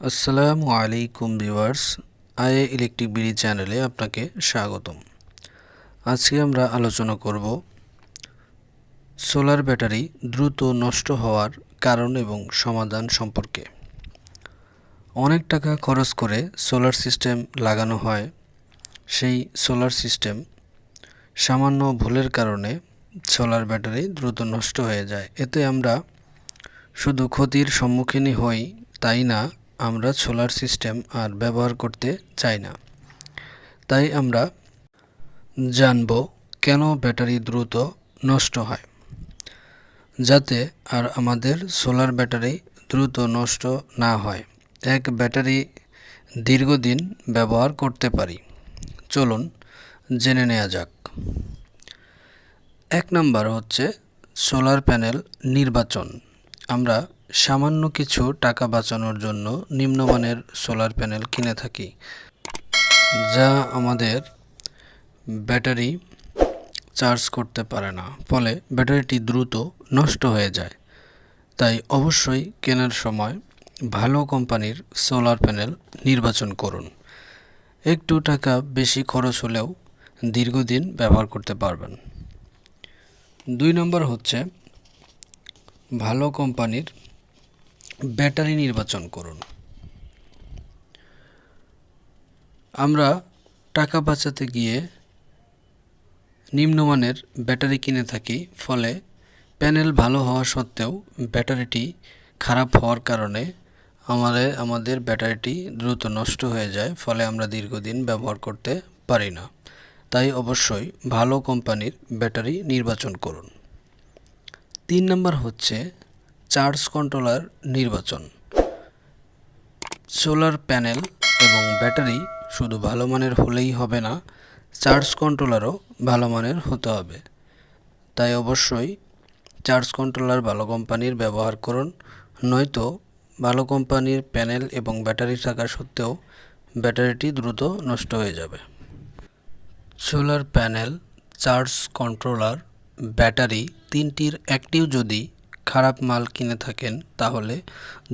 আসসালামু আলাইকুম viewers, IA electric BD চ্যানেলে আপনাকে স্বাগতম। আজকে আমরা আলোচনা করব সোলার ব্যাটারি দ্রুত নষ্ট হওয়ার কারণ এবং সমাধান সম্পর্কে। অনেক টাকা খরচ করে সোলার সিস্টেম লাগানো হয়, সেই সোলার সিস্টেম সামান্য ভুলের কারণে সোলার ব্যাটারি দ্রুত নষ্ট হয়ে যায়। এতে আমরা শুধু ক্ষতির সম্মুখীনই হই তাই না, আমরা সোলার সিস্টেম আর ব্যবহার করতে চাই না। তাই আমরা জানব কেন ব্যাটারি দ্রুত নষ্ট হয়, যাতে আর আমাদের সোলার ব্যাটারি দ্রুত নষ্ট না হয়, এক ব্যাটারি দীর্ঘদিন ব্যবহার করতে পারি। চলুন জেনে নেওয়া যাক। 1 নম্বর হচ্ছে সোলার প্যানেল নির্বাচন। আমরা সামান্য কিছু টাকা বাঁচানোর জন্য নিম্নমানের সোলার প্যানেল কিনে থাকি, যা আমাদের ব্যাটারি চার্জ করতে পারে না, ফলে ব্যাটারিটি দ্রুত নষ্ট হয়ে যায়। তাই অবশ্যই কেনার সময় ভালো কোম্পানির সোলার প্যানেল নির্বাচন করুন। একটু টাকা বেশি খরচ হলেও দীর্ঘদিন ব্যবহার করতে পারবেন। 2 নম্বর হচ্ছে ভালো কোম্পানির ব্যাটারি নির্বাচন করুন। আমরা টাকা বাঁচাতে গিয়ে নিম্নমানের ব্যাটারি কিনে থাকি, ফলে প্যানেল ভালো হওয়া সত্ত্বেও ব্যাটারিটি খারাপ হওয়ার কারণে আমাদের ব্যাটারিটি দ্রুত নষ্ট হয়ে যায়, ফলে আমরা দীর্ঘদিন ব্যবহার করতে পারি না। তাই অবশ্যই ভালো কোম্পানির ব্যাটারি নির্বাচন করুন। 3 নম্বর হচ্ছে চার্জ কন্ট্রোলার নির্বাচন। সোলার প্যানেল এবং ব্যাটারি শুধু ভালো মানের হলেই হবে না, চার্জ কন্ট্রোলারও ভালো মানের হতে হবে। তাই অবশ্যই চার্জ কন্ট্রোলার ভালো কোম্পানির ব্যবহার করুন, নয়তো ভালো কোম্পানির প্যানেল এবং ব্যাটারি থাকা সত্ত্বেও ব্যাটারিটি দ্রুত নষ্ট হয়ে যাবে। Solar panel, charge controller, battery তিনটির একটিও যদি খারাপ মাল কিনে থাকেন তাহলে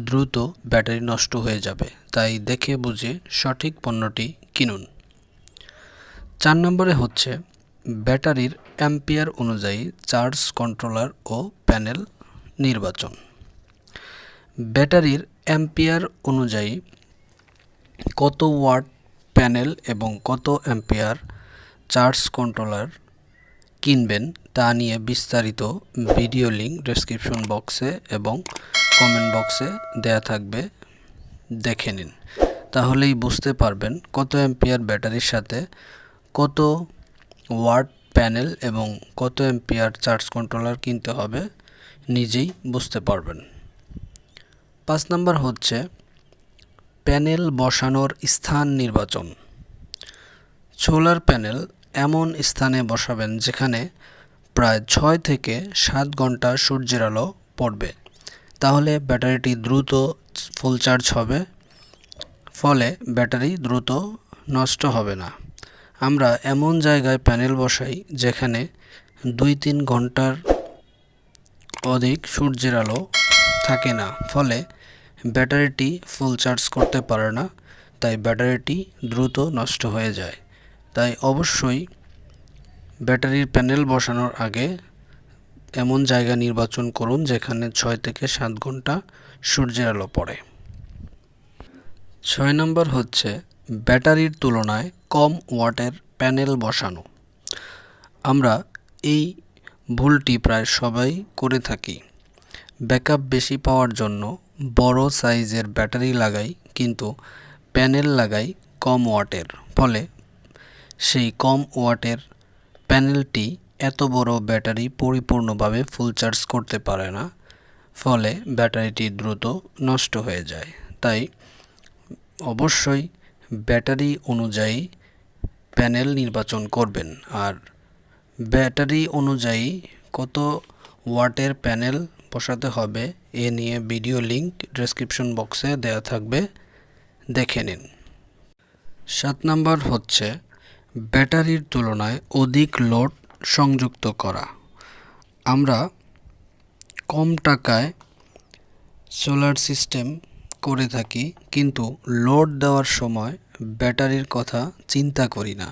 দ্রুত ব্যাটারি নষ্ট হয়ে যাবে। তাই দেখে বুঝে সঠিক পণ্যটি কিনুন। 4 নম্বরে হচ্ছে ব্যাটারির অ্যাম্পিয়ার অনুযায়ী চার্জ কন্ট্রোলার ও প্যানেল নির্বাচন। ব্যাটারির অ্যাম্পিয়ার অনুযায়ী কত ওয়াট প্যানেল এবং কত অ্যাম্পিয়ার চার্জ কন্ট্রোলার কিনবেন তা নিয়ে বিস্তারিত ভিডিও লিঙ্ক ডেসক্রিপশন বক্সে এবং কমেন্ট বক্সে দেয়া থাকবে, দেখে নিন। তাহলেই বুঝতে পারবেন কত অ্যাম্পিয়ার ব্যাটারির সাথে কত ওয়াট প্যানেল এবং কত অ্যাম্পিয়ার চার্জ কন্ট্রোলার কিনতে হবে, নিজেই বুঝতে পারবেন। 5 নম্বর হচ্ছে প্যানেল বসানোর স্থান নির্বাচন। সোলার প্যানেল এমন স্থানে বসাবেন যেখানে প্রায় 6 থেকে 7 ঘন্টা সূর্যের আলো পড়বে, তাহলে ব্যাটারিটি দ্রুত ফুল চার্জ হবে, ফলে ব্যাটারি দ্রুত নষ্ট হবে না। আমরা এমন জায়গায় প্যানেল বসাই যেখানে 2-3 ঘন্টার অধিক সূর্যের আলো থাকে না, ফলে ব্যাটারিটি ফুল চার্জ করতে পারে না, তাই ব্যাটারিটি দ্রুত নষ্ট হয়ে যায়। তাই অবশ্যই ব্যাটারির প্যানেল বসানোর আগে এমন জায়গা নির্বাচন করুন যেখানে 6 থেকে 7 ঘন্টা সূর্যের আলো পড়ে। 6 নম্বর হচ্ছে ব্যাটারির তুলনায় কম ওয়াটের প্যানেল বসানো। আমরা এই ভুলটি প্রায় সবাই করে থাকি। ব্যাকআপ বেশি পাওয়ার জন্য বড় সাইজের ব্যাটারি লাগাই, কিন্তু প্যানেল লাগাই কম ওয়াটের, ফলে সেই কম ওয়াটের প্যানেলটি এত বড় ব্যাটারি পরিপূর্ণভাবে ফুল চার্জ করতে পারে না, ফলে ব্যাটারিটি দ্রুত নষ্ট হয়ে যায়। তাই অবশ্যই ব্যাটারি অনুযায়ী প্যানেল নির্বাচন করবেন, আর ব্যাটারি অনুযায়ী কত ওয়াটের প্যানেল বসাতে হবে এ নিয়ে ভিডিও লিঙ্ক ডেসক্রিপশন বক্সে দেওয়া থাকবে, দেখে নিন। 7 নম্বর হচ্ছে ব্যাটারির তুলনায় অধিক লোড সংযুক্ত করা। আমরা কম টাকায় সোলার সিস্টেম করে থাকি, কিন্তু লোড দেওয়ার সময় ব্যাটারির কথা চিন্তা করি না,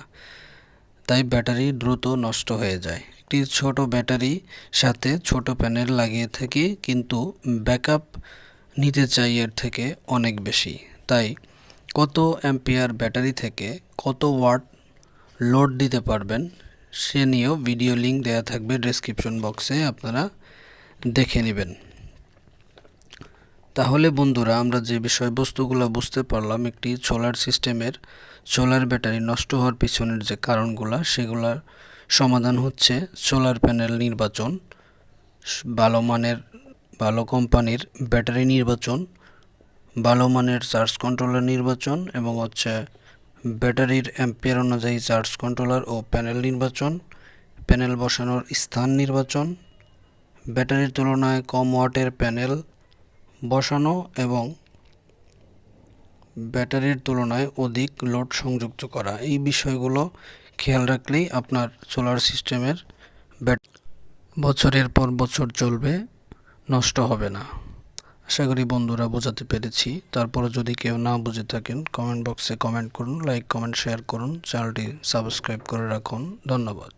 তাই ব্যাটারি দ্রুত নষ্ট হয়ে যায়। একটি ছোট ব্যাটারি সাথে ছোট প্যানেল লাগিয়ে থাকি, কিন্তু ব্যাকআপ নিতে চাই এর থেকে অনেক বেশি। তাই কত অ্যাম্পিয়ার ব্যাটারি থেকে কত ওয়াট লোড দিতে পারবেন সে নিয়েও ভিডিও লিঙ্ক দেওয়া থাকবে ডেসক্রিপশন বক্সে, আপনারা দেখে নেবেন। তাহলে বন্ধুরা, আমরা যে বিষয়বস্তুগুলো বুঝতে পারলাম, একটি সোলার সিস্টেমের সোলার ব্যাটারি নষ্ট হওয়ার পিছনের যে কারণগুলো, সেগুলোর সমাধান হচ্ছে সোলার প্যানেল নির্বাচন, ভালো কোম্পানির ব্যাটারি নির্বাচন, ভালো মানের চার্জ কন্ট্রোলার নির্বাচন, এবং ব্যাটারির অ্যাম্পিয়ার অনুযায়ী চার্জ কন্ট্রোলার ও প্যানেল নির্বাচন, প্যানেল বসানোর স্থান নির্বাচন, ব্যাটারির তুলনায় কম ওয়াটের প্যানেল বসানো এবং ব্যাটারির তুলনায় অধিক লোড সংযুক্ত করা। এই বিষয়গুলো খেয়াল রাখলেই আপনার সোলার সিস্টেমের বছরের পর বছর চলবে, নষ্ট হবে না। আশা করি বন্ধুরা বোঝাতে পেরেছি। তারপরে যদি কেউ না বুঝে থাকেন, কমেন্ট বক্সে কমেন্ট করুন, লাইক কমেন্ট শেয়ার করুন, চ্যানেলটি সাবস্ক্রাইব করে রাখুন। ধন্যবাদ।